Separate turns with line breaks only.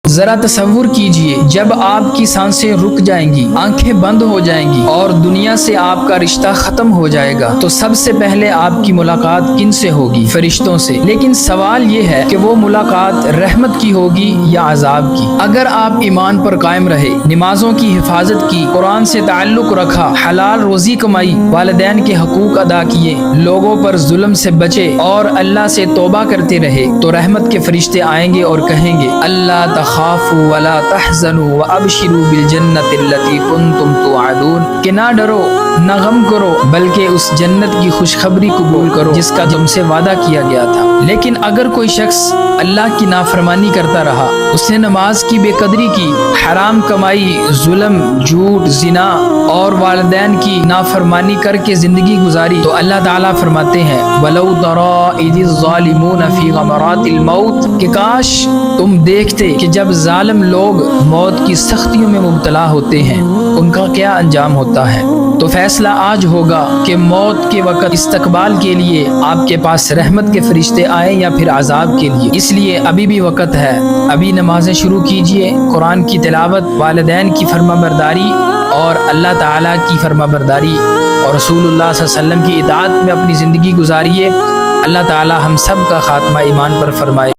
ذرا تصور کیجئے جب آپ کی سانسیں رک جائیں گی، آنکھیں بند ہو جائیں گی اور دنیا سے آپ کا رشتہ ختم ہو جائے گا تو سب سے پہلے آپ کی ملاقات کن سے ہوگی؟ فرشتوں سے۔ لیکن سوال یہ ہے کہ وہ ملاقات رحمت کی ہوگی یا عذاب کی؟ اگر آپ ایمان پر قائم رہے، نمازوں کی حفاظت کی، قرآن سے تعلق رکھا، حلال روزی کمائی، والدین کے حقوق ادا کیے، لوگوں پر ظلم سے بچے اور اللہ سے توبہ کرتے رہے تو رحمت کے فرشتے آئیں گے اور کہیں گے اللہ تخافوا ولا تحزنوا وابشروا بالجنۃ التي كنتم توعدون، کہ نہ ڈرو نہ غم کرو بلکہ اس جنت کی خوشخبری قبول کرو جس کا تم سے وعدہ کیا گیا تھا۔ لیکن اگر کوئی شخص اللہ کی نافرمانی کرتا رہا، اس نے نماز کی بے قدری کی، حرام کمائی، ظلم، جھوٹ، زنا اور والدین کی نافرمانی کر کے زندگی گزاری تو اللہ تعالیٰ فرماتے ہیں وَلَوْ تَرَىٰ إِذِ الظَّالِمُونَ فِي غَمَرَاتِ الْمَوْتِ، کہ کاش تم دیکھتے کہ جب ظالم لوگ موت کی سختیوں میں مبتلا ہوتے ہیں ان کا کیا انجام ہوتا ہے۔ تو فیصلہ آج ہوگا کہ موت کے وقت استقبال کے لیے آپ کے پاس رحمت کے فرشتے آئیں یا پھر عذاب کے لیے۔ اس لیے ابھی بھی وقت ہے، ابھی نمازیں شروع کیجئے، قرآن کی تلاوت، والدین کی فرما برداری اور اللہ تعالیٰ کی فرما برداری اور رسول اللہ صلی اللہ علیہ وسلم کی اطاعت میں اپنی زندگی گزاریے۔ اللہ تعالیٰ ہم سب کا خاتمہ ایمان پر فرمائے۔